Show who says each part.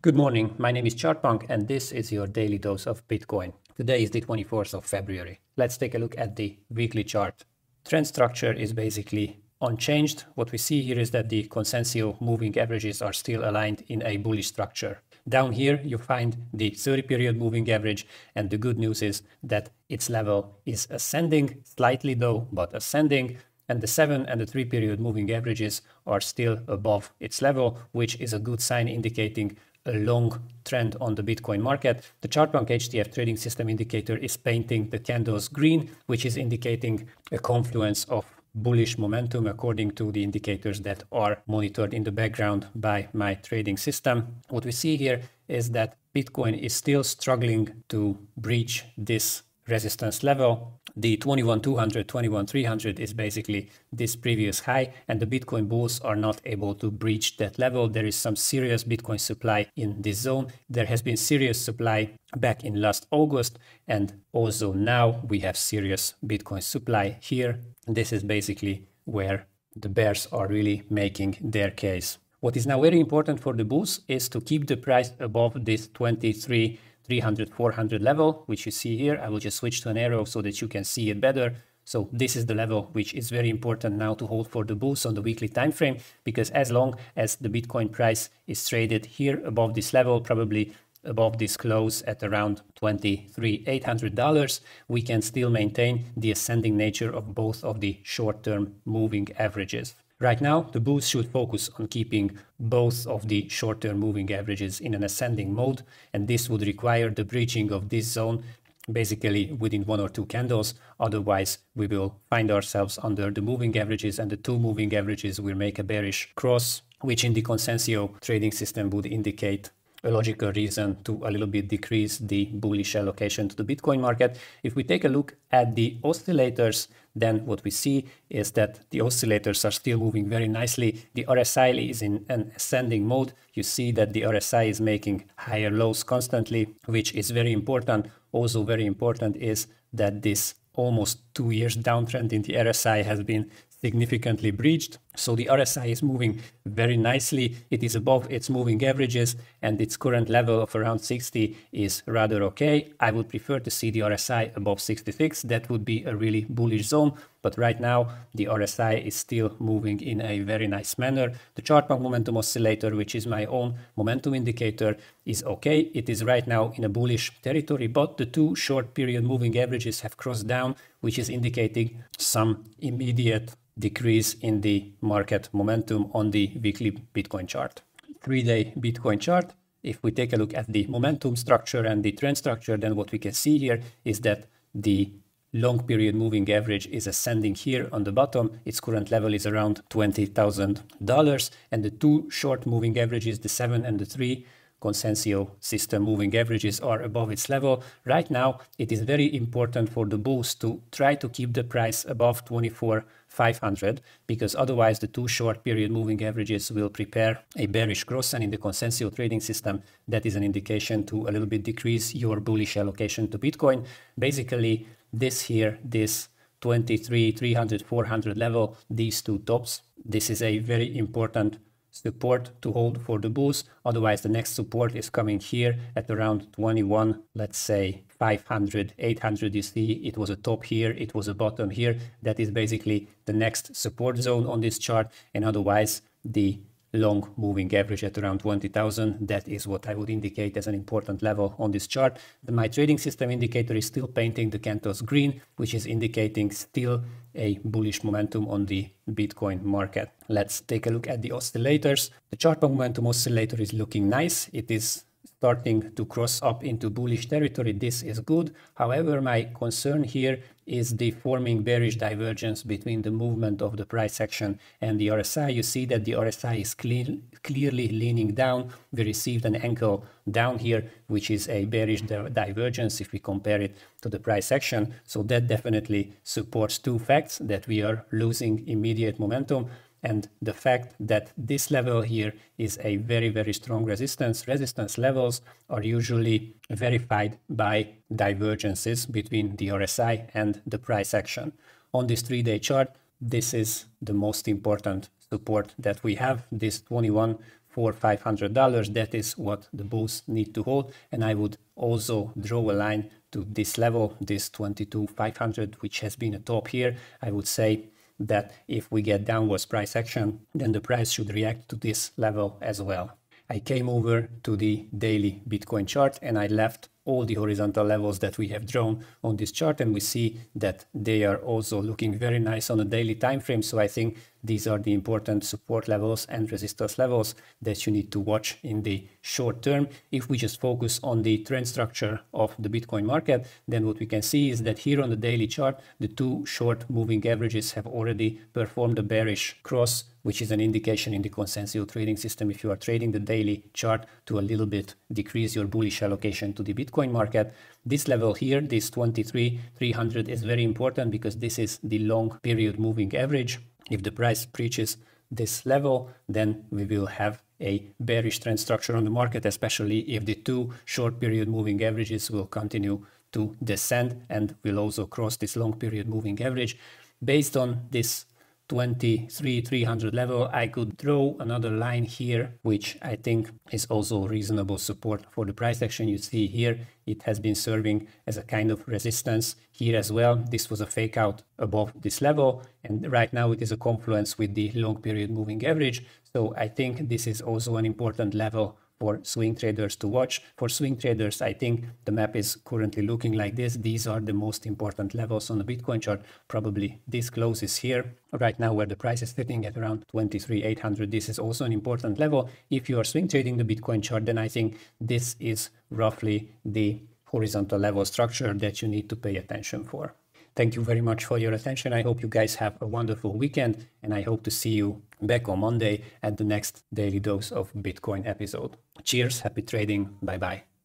Speaker 1: Good morning, my name is Chartpunk and this is your daily dose of Bitcoin. Today is the 24th of February. Let's take a look at the weekly chart. Trend structure is basically unchanged. What we see here is that the consensus moving averages are still aligned in a bullish structure. Down here you find the 30-period moving average, and the good news is that its level is ascending, slightly though, but ascending. And the 7 and the 3-period moving averages are still above its level, which is a good sign indicating a long trend on the Bitcoin market. The Chartpunk HTF trading system indicator is painting the candles green, which is indicating a confluence of bullish momentum according to the indicators that are monitored in the background by my trading system. What we see here is that Bitcoin is still struggling to breach this resistance level. The 21,200, 21,300 is basically this previous high, and the Bitcoin bulls are not able to breach that level. There is some serious Bitcoin supply in this zone. There has been serious supply back in last August, and also now we have serious Bitcoin supply here. This is basically where the bears are really making their case. What is now very important for the bulls is to keep the price above this 23,300, 400 level, which you see here. I will just switch to an arrow so that you can see it better. So this is the level which is very important now to hold for the bulls on the weekly time frame, because as long as the Bitcoin price is traded here above this level, probably above this close at around $23,800, we can still maintain the ascending nature of both of the short-term moving averages. Right now, the bulls should focus on keeping both of the short-term moving averages in an ascending mode, and this would require the breaching of this zone basically within 1 or 2 candles. Otherwise, we will find ourselves under the moving averages, and the 2 moving averages will make a bearish cross, which in the consensus trading system would indicate a logical reason to a little bit decrease the bullish allocation to the Bitcoin market. If we take a look at the oscillators, then what we see is that the oscillators are still moving very nicely. The RSI is in an ascending mode. You see that the RSI is making higher lows constantly, which is very important. Also very important is that this almost 2 years downtrend in the RSI has been significantly breached. So the RSI is moving very nicely. It is above its moving averages, and its current level of around 60 is rather okay. I would prefer to see the RSI above 66. That would be a really bullish zone. But right now, the RSI is still moving in a very nice manner. The Chartpunk momentum oscillator, which is my own momentum indicator, is okay. It is right now in a bullish territory, but the 2 short period moving averages have crossed down, which is indicating some immediate decrease in the market momentum on the weekly Bitcoin chart. 3-day Bitcoin chart. If we take a look at the momentum structure and the trend structure, then what we can see here is that the long period moving average is ascending here on the bottom. Its current level is around $20,000, and the 2 short moving averages, the 7 and the 3 consensus system moving averages, are above its level. Right now, it is very important for the bulls to try to keep the price above 24,500, because otherwise the 2 short period moving averages will prepare a bearish cross, and in the consensus trading system, that is an indication to a little bit decrease your bullish allocation to Bitcoin. Basically, this here, this 23,300, 400 level, these 2 tops, this is a very important support to hold for the bulls. Otherwise, the next support is coming here at around 21, let's say 500, 800. You see, it was a top here, it was a bottom here. That is basically the next support zone on this chart. And otherwise, the long moving average at around 20,000, that is what I would indicate as an important level on this chart. My trading system indicator is still painting the candles green, which is indicating still a bullish momentum on the Bitcoin market. Let's take a look at the oscillators. The Chartpunk momentum oscillator is looking nice. It is starting to cross up into bullish territory. This is good. However, my concern here is the forming bearish divergence between the movement of the price action and the RSI. You see that the RSI is clearly leaning down. We received an ankle down here, which is a bearish divergence if we compare it to the price action. So that definitely supports 2 facts: that we are losing immediate momentum, and the fact that this level here is a very, very strong resistance. Resistance levels are usually verified by divergences between the RSI and the price action. On this 3-day chart, this is the most important support that we have, this 21,400 $400-500. That is what the bulls need to hold. And I would also draw a line to this level, this 22,500, which has been a top here. I would say that if we get downwards price action, then the price should react to this level as well. I came over to the daily Bitcoin chart and I left all the horizontal levels that we have drawn on this chart, and we see that they are also looking very nice on a daily time frame. So I think these are the important support levels and resistance levels that you need to watch in the short term. If we just focus on the trend structure of the Bitcoin market, then what we can see is that here on the daily chart, the two short moving averages have already performed a bearish cross, which is an indication in the consensus trading system. If you are trading the daily chart, to a little bit decrease your bullish allocation to the Bitcoin market. This level here, this 23,300, is very important because this is the long period moving average. If the price breaches this level, then we will have a bearish trend structure on the market, especially if the two short period moving averages will continue to descend and will also cross this long period moving average. Based on this 23,300 level, I could draw another line here, which I think is also reasonable support for the price action. You see here, it has been serving as a kind of resistance here as well. This was a fake out above this level, and right now it is a confluence with the long period moving average. So I think this is also an important level for swing traders to watch. For swing traders, I think the map is currently looking like this. These are the most important levels on the Bitcoin chart. Probably this close is here right now, where the price is sitting at around 23,800. This is also an important level. If you are swing trading the Bitcoin chart, then I think this is roughly the horizontal level structure that you need to pay attention for. Thank you very much for your attention. I hope you guys have a wonderful weekend, and I hope to see you back on Monday at the next Daily Dose of Bitcoin episode. Cheers, happy trading, bye-bye.